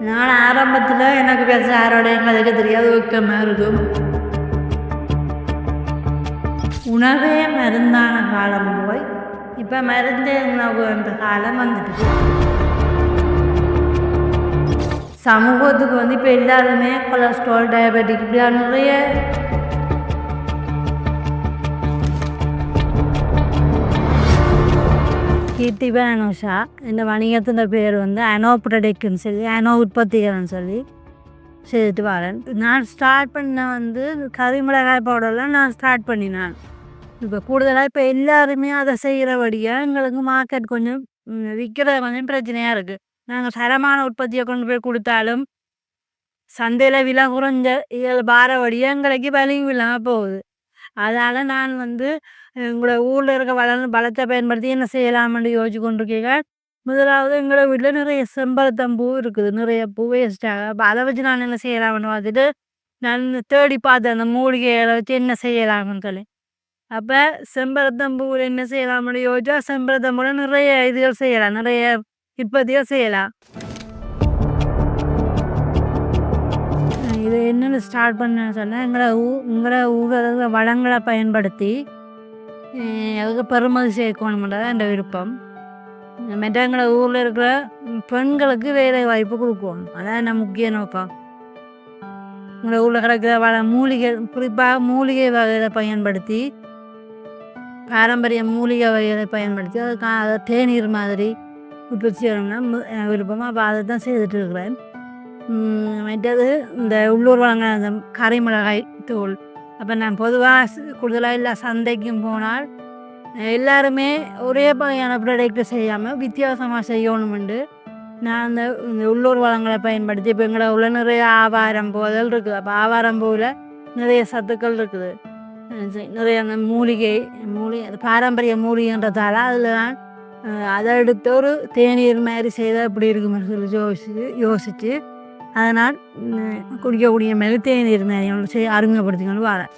நான் ஆரம்பத்தில் எனக்கு பேச யாரோடையும் கதைக்க தெரியாது, வெக்கமாக இருக்கும். உணவே மருந்தான காலம் போய் இப்போ மருந்தே உணவு என்ற காலம் வந்துட்டு சமூகத்துக்கு இப்போ எல்லாருமே கொலஸ்ட்ரால், டயபெட்டிக் இப்படியான நிறைய கீர்த்திபா அனுஷா. இந்த வணிகத்தின் பேர் அனோ ப்ரொடக்ட்னு சொல்லி அனோ உற்பத்திகள்னு சொல்லி செய்துட்டு வரேன். நான் ஸ்டார்ட் பண்ண கறிமிளகாய் பவுடரில் நான் ஸ்டார்ட் பண்ணினேன். இப்போ கூடுதலாக இப்போ எல்லாருமே அதை செய்கிறபடியாக எங்களுக்கு மார்க்கெட் கொஞ்சம் விற்கிறது கொஞ்சம் பிரச்சனையாக இருக்குது. நாங்கள் தரமான உற்பத்தியை கொண்டு போய் கொடுத்தாலும் சந்தையில் விலை குறைஞ்ச பாரபடியாக எங்களுக்கு வலியும் இல்லாமல் போகுது. அதனால் நான் எங்களோட ஊரில் இருக்க பலத்தை பயன்படுத்தி என்ன செய்யலாம்னு யோசிச்சு கொண்டிருக்கீங்க. முதலாவது எங்களோட வீட்டில் நிறைய செம்பருத்தம்பூ இருக்குது, நிறைய பூ வேஸ்ட்டாக. அப்போ அதை வச்சு நான் என்ன செய்யலாம்னு பார்த்துட்டு நான் தேடி பார்த்தேன் அந்த மூலிகைகளை வச்சு என்ன செய்யலாம்னு சொல்லி. அப்போ செம்பருத்தம்பூவில் என்ன செய்யலாம்னு யோசிச்சா செம்பருத்தம்பூவில் நிறைய இதுகள் செய்யலாம், நிறைய உற்பத்திகள் செய்யலாம். இது என்னென்னு ஸ்டார்ட் பண்ண சொன்னால் எங்களோட ஊரில் வளங்களை பயன்படுத்தி அதுக்கு பெருமதி சேர்க்கணும்ன்றது என் விருப்பம். மற்ற எங்களோட ஊரில் இருக்கிற பெண்களுக்கு வேலை வாய்ப்பு கொடுக்கணும், அதான் என்ன முக்கிய நோக்கம். எங்களோட ஊரில் கிடக்கிற மூலிகை, குறிப்பாக மூலிகை வகைகளை பயன்படுத்தி, பாரம்பரிய மூலிகை வகைகளை பயன்படுத்தி அதை தேநீர் மாதிரி உற்பத்தி செய்யணும்னா விருப்பமாக. அப்போ அதை தான் செய்துட்டு இருக்கிறேன். மற்றது இந்த உள்ளூர் வழங்கின அந்த கறிமிளகாய் தூள். அப்போ நான் பொதுவாக கூடுதலாக இல்லை சந்தைக்கும் போனால் எல்லாருமே ஒரே வகையான ப்ராடக்டை செய்யாமல் வித்தியாசமாக செய்யணுமெண்டு நான் இந்த உள்ளூர் வளங்களை பயன்படுத்தி இப்போ எங்களை உள்ள நிறைய ஆவாரம்பூ அதில் இருக்குது. அப்போ ஆவாரம்பூவில் நிறைய சத்துக்கள் இருக்குது, நிறைய அந்த மூலிகை அது பாரம்பரிய மூலிகைன்றதால அதில் தான் அதை எடுத்து ஒரு தேநீர் மாதிரி செய்தால் எப்படி இருக்குமென்னு சொல்லி யோசித்து அதனால் குடிக்கக்கூடிய மாதிரி தேநீர் மாதிரி அறிமுகப்படுத்திக்கொண்டு வரேன்.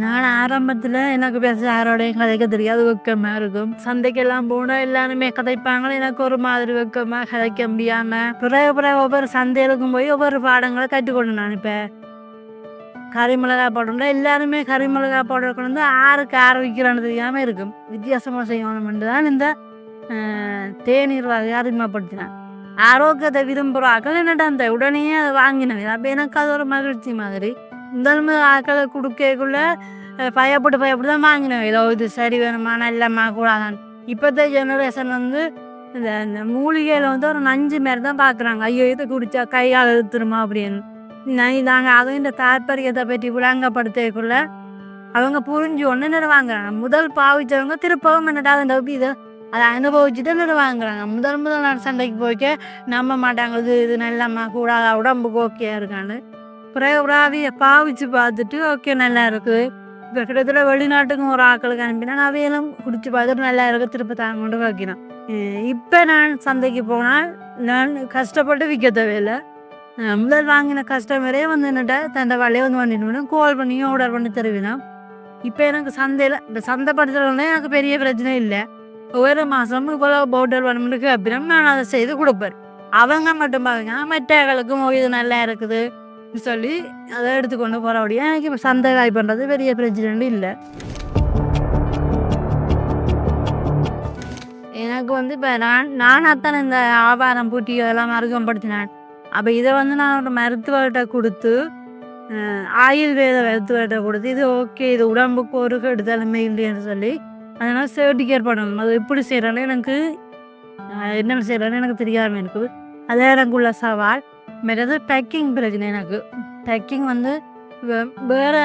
நான் ஆரம்பத்தில் எனக்கு பேச யாரோடையும் கதைக்க தெரியாது, வெக்கமாக இருக்கும். சந்தைக்கெல்லாம் போனால் எல்லாருமே கதைப்பாங்க, எனக்கு ஒரு மாதிரி வெக்கமாக கதைக்க முடியாமல் பிறகு ஒவ்வொரு சந்தையிலுக்கும் போய் ஒவ்வொரு பாடங்களை கற்றுக்கொண்டு. நான் இப்போ கறிமிளகாய் பவுடர்னா எல்லாருமே கறிமிளகாய் பவுடர் கொண்டு ஆறுக்கு விற்கிறான்னு தெரியாமல் இருக்கும். வித்தியாசமாக செய்யணும்னு தான் இந்த தேநீர் வகை அறிமுகப்படுத்தினேன். ஆரோக்கியத்தை விரும்புகிறாக்கள் என்னடா அந்த உடனே அதை வாங்கினேன். அப்போ எனக்கு அது ஒரு மகிழ்ச்சி மாதிரி. முதல் ஆக்களை கொடுக்கக்குள்ள பயப்பட்டு தான் வாங்கினேன். ஏதோ இது சரி வேணுமா நல்லம்மா கூடாதான். இப்போத்த ஜெனரேஷன் இந்த மூலிகையில் ஒரு நஞ்சு மாரி தான் பார்க்குறாங்க. ஐயோ இதை குடித்தா கையால் எழுத்துருமா அப்படின்னு. நாங்கள் அதுவும் இந்த தாற்பயத்தை பற்றி விளங்கப்படுத்தக்குள்ள அவங்க புரிஞ்சு ஒன்று வாங்குறாங்க. முதல் பாவிச்சவங்க திருப்பவும் என்னடா அந்த இதை அதை அனுபவிச்சுட்டு என்ன வாங்குறாங்க. முதல் நாள் சந்தைக்கு போய்க்க நம்ப மாட்டாங்க, இது நல்லம்மா கூடாத உடம்புக்கு ஓகே இருக்கான்னு. பிறகு பாவிச்சு பார்த்துட்டு ஓகே நல்லா இருக்குது. இப்போ கிட்டத்தட்ட வெளிநாட்டுக்கும் ஒரு ஆக்களுக்கு அனுப்பினா அவையெல்லாம் குடிச்சு பார்த்துட்டு நல்லா இருக்குது, திருப்பி தாங்க கொண்டு வைக்கிறேன். இப்போ நான் சந்தைக்கு போனால் நான் கஷ்டப்பட்டு விற்க தேவையில்லை. முதல் வாங்கின கஸ்டமரே என்னட்ட தந்த வேலையை பண்ணிட்டு கால் பண்ணி ஆர்டர் பண்ணி தருவேன். இப்போ எனக்கு சந்தையில் இந்த சந்தைப்படுத்துறதுல எனக்கு பெரிய பிரச்சனை இல்லை. ஒவ்வொரு மாதமும் இவ்வளோ பவுடர் பண்ணமுக்கு அப்படின்னா நான் அதை செய்து கொடுப்பேன். அவங்க மட்டும் பாருங்க மற்றவர்களுக்கும் இது நல்லா இருக்குது சொல்லி அதை எடுத்துக்கொண்டு போகிறபடியா எனக்கு இப்போ சந்தை காய் பண்ணுறது பெரிய பிரச்சனை இல்லை. எனக்கு இப்போ நானாகத்தான் இந்த ஆவாரம் பூட்டி அதெல்லாம் அறிமுகப்படுத்தினேன். அப்போ இதை நான் ஒரு மருத்துவர்கிட்ட கொடுத்து ஆயுர்வேத மருத்துவர்கிட்ட கொடுத்து இது ஓகே, இது உடம்புக்கு ஒரு கெடுதலுமே இல்லைன்னு சொல்லி அதனால் சர்டிஃபிகேட் பண்ணணும். அது எப்படி செய்கிறானே எனக்கு என்னென்ன செய்கிறானே எனக்கு தெரியாமல் இருக்குது. அதே எனக்குள்ள சவால். மற்றது பேக்கிங் பிரச்சனை. எனக்கு பேக்கிங் வேறு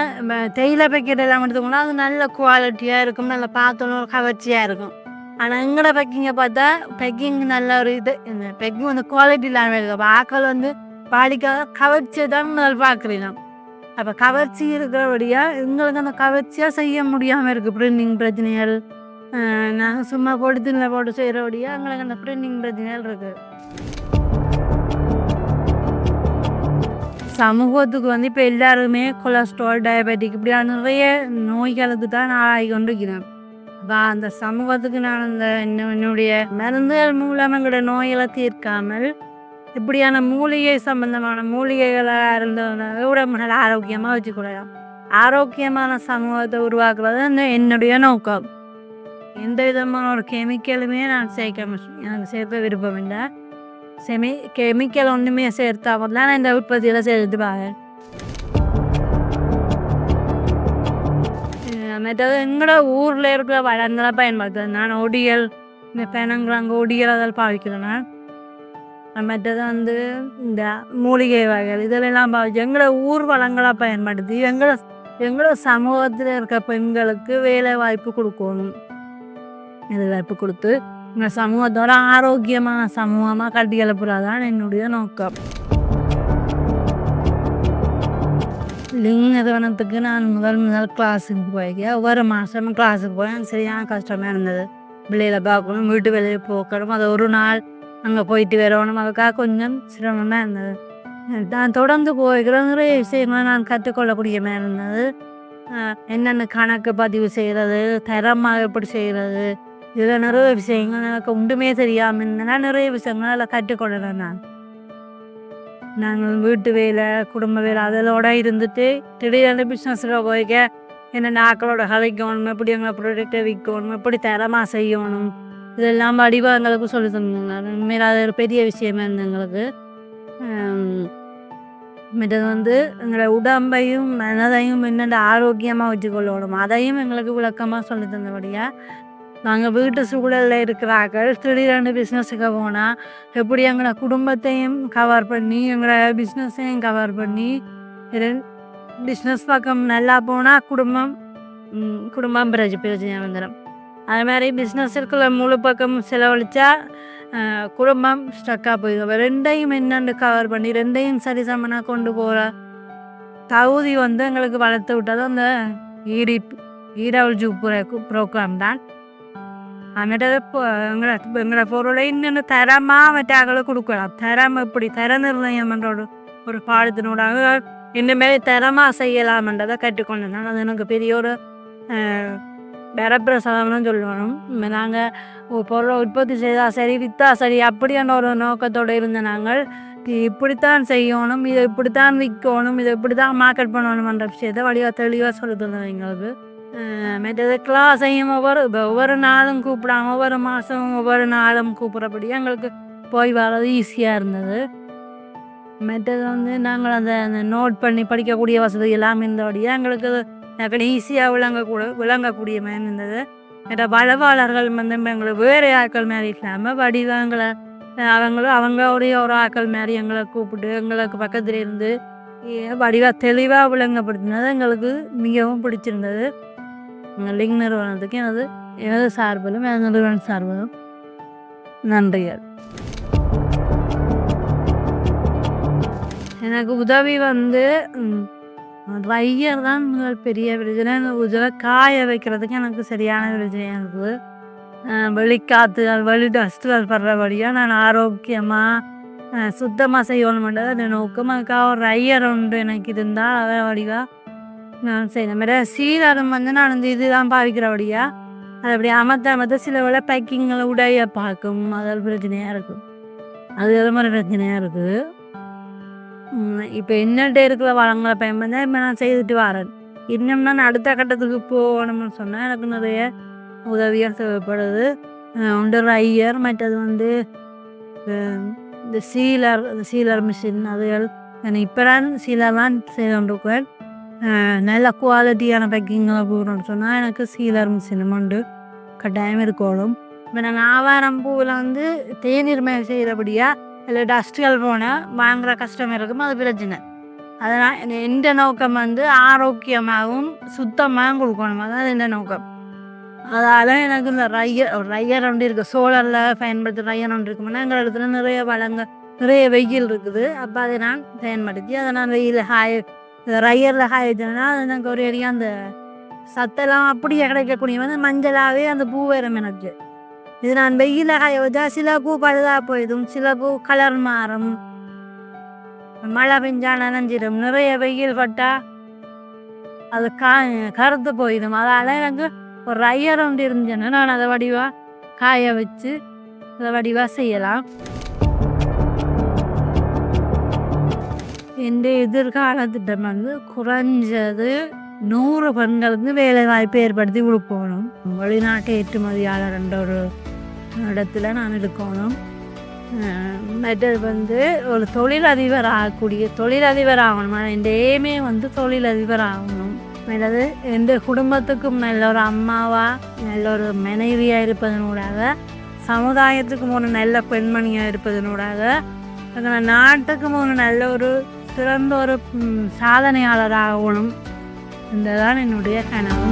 தேயிலை பேக்கெட் எல்லாம் எடுத்துக்கோங்களா, அது நல்ல குவாலிட்டியாக இருக்கும், நல்ல பார்த்தோன்னு ஒரு கவர்ச்சியாக இருக்கும். ஆனால் எங்களோட பேக்கிங்கை பார்த்தா பேக்கிங் நல்ல ஒரு இது பேக்கிங் குவாலிட்டி இல்லாமல் இருக்குது. அப்போ ஆக்கள் பாடிக்காக கவர்ச்சியை தான் முதல் பார்க்குறீங்க. அப்போ கவர்ச்சி இருக்கிறபடியாக எங்களுக்கு அந்த கவர்ச்சியாக செய்ய முடியாமல் இருக்குது. பிரிண்டிங் பிரச்சனைகள் நாங்கள் சும்மா போட்டு செய்கிறபடியாக எங்களுக்கு அந்த பிரிண்டிங் பிரச்சனைகள் இருக்குது. சமூகத்துக்கு இப்போ எல்லாருமே கொலஸ்ட்ரால், டயபெட்டிக் இப்படியான நிறைய நோய்களுக்கு தான் ஆகி கொண்டிருக்கிறேன். அந்த சமூகத்துக்கு நான் அந்த என்னுடைய மருந்துகள் மூலம் எங்களோட நோய்களை தீர்க்காமல் இப்படியான மூலிகை சம்பந்தமான மூலிகைகளாக இருந்தவங்க உடம்பு நல்லா ஆரோக்கியமாக வச்சுக்கூடலாம். ஆரோக்கியமான சமூகத்தை உருவாக்குறது என்னுடைய நோக்கம். எந்த விதமான ஒரு கெமிக்கலுமே நான் எனக்கு சேர்க்க விருப்பம் இல்லை. கெமிக்கல் ஒன்றுமே சேர்த்தாமல் தான் நான் இந்த உற்பத்தியில் சேர்த்துட்டு பாருங்க. மற்றது எங்களோட ஊரில் இருக்கிற வளங்களை பயன்படுத்துறது நான் ஒடியல் இந்த பெனங்குறாங்க ஒடியல் அதில் பாவிக்கிறேன். மற்றது இந்த மூலிகை வகைகள் இதெல்லாம் பாவிச்சு எங்களோட ஊர் வளங்களை பயன்படுத்தி எங்களோட சமூகத்தில் இருக்க பெண்களுக்கு வேலை வாய்ப்பு கொடுக்கணும். வேலை வாய்ப்பு கொடுத்து எங்கள் சமூகத்தோட ஆரோக்கியமான சமூகமாக கட்டி எழுப்புறதான் என்னுடைய நோக்கம். லிங் நிறுவனத்துக்கு நான் முதல் கிளாஸுக்கு போயிருக்கேன். ஒவ்வொரு மாதமும் கிளாஸுக்கு போய் எனக்கு சரியான கஷ்டமாக இருந்தது. பிள்ளைகளை பார்க்கணும், வீட்டு வேலையை போக்கணும், அதை ஒரு நாள் அங்கே போயிட்டு வரணும், அதுக்காக கொஞ்சம் சிரமமாக இருந்தது. நான் தொடர்ந்து போய்க்கிற நிறைய விஷயங்களை நான் கற்றுக்கொள்ளக்கூடிய மாதிரி இருந்தது. என்னென்ன கணக்கு பதிவு செய்கிறது, தரமாக எப்படி செய்கிறது, இதில் நிறைய விஷயங்கள் எனக்கு ஒன்றுமே தெரியாமல் இருந்தேன்னா நிறைய விஷயங்கள் அதில் கற்றுக்கொள்ளலாம். நாங்கள் வீட்டு வேலை குடும்ப வேலை அதோட இருந்துட்டு திடீர்னு பிஸ்னஸில் போய்க்க என்னென்ன ஆக்களோட கதைக்கணும், எப்படி எங்களை ப்ராடக்டை விற்கணும், எப்படி தரமாக செய்யணும், இதெல்லாம் வடிவாக எங்களுக்கு சொல்லி தந்தாங்க. உண்மையில அது ஒரு பெரிய விஷயமா இருந்தது எங்களுக்கு. மற்றது எங்களோட உடம்பையும் மனதையும் என்னென்ன ஆரோக்கியமாக வச்சுக்கொள்ளணும் அதையும் எங்களுக்கு விளக்கமாக சொல்லி தந்தபடியாக நாங்கள் வீட்டு சூழலில் இருக்கிறார்கள் திடீரென்று பிஸ்னஸுக்கு போனால் எப்படி எங்களை குடும்பத்தையும் கவர் பண்ணி எங்களோட பிஸ்னஸையும் கவர் பண்ணி பிஸ்னஸ் பக்கம் நல்லா போனால் குடும்பம் பிரச்சனை வந்துடும். அது மாதிரி பிஸ்னஸ் இருக்கிற முழு பக்கம் செலவழித்தா குடும்பம் ஸ்டக்காக போயிடும். ரெண்டையும் என்னென்னு கவர் பண்ணி ரெண்டையும் சரிசமனாக கொண்டு போகிற தகுதி எங்களுக்கு வளர்த்து விட்டது அந்த ஈரவழ்ஜு ப்ரோக்ராம் தான். அதுமாரி எங்களோட பொருளை இன்னொன்று தரமாக மற்றாக்களுக்கு கொடுக்கலாம். தரம் எப்படி தர நிர்ணயம் என்ற ஒரு பாடத்தினோடாக இந்தமாரி தரமாக செய்யலாம்ன்றதை கற்றுக்கொண்டேன். அது எனக்கு பெரிய ஒரு வரப்பிரசாதம்னு சொல்லணும். நாங்கள் பொருளை உற்பத்தி செய்தால் சரி விற்றா சரி அப்படியான ஒரு நோக்கத்தோடு இருந்த நாங்கள் இப்படித்தான் செய்யணும், இதை இப்படித்தான் விற்கணும், இதை இப்படி தான் மார்க்கெட் பண்ணணும்ன்ற விஷயத்தை வழியாக தெளிவாக சொல்லி தந்தோம் எங்களுக்கு. மற்றது கிளாஸையும் ஒவ்வொரு நாளும் கூப்பிடாம ஒவ்வொரு மாதமும் ஒவ்வொரு நாளும் கூப்பிட்றபடி எங்களுக்கு போய் வர்றது ஈஸியாக இருந்தது. மற்றது நாங்கள் அந்த நோட் பண்ணி படிக்கக்கூடிய வசதி எல்லாம் இருந்தபடியாக எங்களுக்கு ஈஸியாக விளங்கக்கூடிய மாதிரி இருந்தது. மற்ற வளவாளர்கள் எங்களுக்கு வேறு ஆட்கள் மாதிரி இல்லாமல் வடிவங்களை அவங்களுடைய ஒரு ஆக்கள் மாதிரி எங்களை கூப்பிட்டு எங்களுக்கு பக்கத்தில் இருந்து வடிவாக தெளிவாக விளங்கப்படுத்தினது எங்களுக்கு மிகவும் பிடிச்சிருந்தது. லிங் நிறுவனத்துக்கு எனது சார்பிலும் எனது நிறுவன சார்பிலும் நன்றிகள். எனக்கு உதவி ட்ரையர் தான் பெரிய பிரச்சனை. உதவி காய வைக்கிறதுக்கு எனக்கு சரியான பிரச்சனையாக இருக்குது. வெளிக்காற்றுகள் வெளி டஸ்ட்டுகள் படுறபடியாக நான் ஆரோக்கியமாக சுத்தமாக செய்யணுமென்றது அந்த நோக்கம். அதுக்காக ஒரு ட்ரையர் ஒன்று எனக்கு இருந்தால் அதை வடிவாக நான் செய்யணும். மாதிரி சீரகம் நான் இதுதான் பாவிக்கிறபடியாக அது அப்படி அமர்த்த சில வேலை பேக்கிங்கில் உடைய பார்க்கும், அதில் பிரச்சனையாக இருக்கும். அது மாதிரி பிரச்சனையாக இருக்குது. இப்போ என்னட்ட இருக்கிற வளங்களை பயன்படுத்த இப்போ நான் செய்துட்டு வரேன். இன்னும் நான் அடுத்த கட்டத்துக்கு போகணும்னு சொன்னால் எனக்கு நிறைய உதவியாக தேவைப்படுது. ஒன்று ரையர், மற்றது இந்த சீலர் மிஷின் அதுகள் இப்போ தான் சீலர்லாம் செய்து கொண்டிருக்கிறேன். நல்ல குவாலிட்டியான பேக்கிங்கில் போகணும்னு சொன்னால் எனக்கு சீலர் மிஷினும் உண்டு கட்டாயம் இருக்கணும். இப்போ நாங்கள் ஆவாரம் பூவில் தேநீர் மேல் செய்கிறபடியாக இல்லை டஸ்ட்டுகள் போனால் வாங்குகிற கஷ்டம் இருக்கும், அது பிரச்சனை. அதனால் எந்த நோக்கம் ஆரோக்கியமாகவும் சுத்தமாகவும் கொடுக்கணும், அதான் எந்த நோக்கம். அதால் எனக்கு இந்த ரையர் ஒன்று இருக்குது, சோழரில் பயன்படுத்துகிற ரையர் ஒன்று இருக்குமுன்னா எங்கள் இடத்துல நிறைய வெயில் இருக்குது. அப்போ அதை நான் பயன்படுத்தி அதை நான் ரையரில் காய வச்சேன்னா அது எனக்கு ஒரு ஏரியா அந்த சத்தெல்லாம் அப்படியே கிடைக்கக்கூடிய மஞ்சளாகவே அந்த பூ வரும் எனக்கு. இது நான் வெயிலில் காய வச்சா சில பூ பழுதாக போயிடும், சில பூ கலர் மாறும், மழை பெஞ்சா நனைஞ்சிடும், நிறைய வெயில் பட்டால் அது கருத்து போயிடும். அதால் எனக்கு ஒரு ஐயர் ஒன்று இருந்துச்சுன்னா நான் அதை வடிவாக காய வச்சு அதை வடிவாக செய்யலாம். என் எதிர்கால திட்டம் வந்து குறைஞ்சது 100 பெண்களுக்கு வேலை வாய்ப்பு ஏற்படுத்தி கொடுக்கணும். வெளிநாட்டு ஏற்றுமதியாளர் என்ற ஒரு இடத்துல நான் இருக்கணும். மற்றது வந்து ஒரு தொழிலதிபர் ஆகணும். என் எய்மே வந்து தொழிலதிபர் ஆகணும். மற்றது எந்த குடும்பத்துக்கும் நல்ல ஒரு அம்மாவாக நல்ல ஒரு மனைவியாக இருப்பதனூடாக, சமுதாயத்துக்கும் ஒரு நல்ல பெண்மணியாக இருப்பதனூடாக, நாட்டுக்கும் ஒரு நல்ல ஒரு சிறந்த ஒரு சாதனையாளராகணும். இதுதான் என்னுடைய கனவு.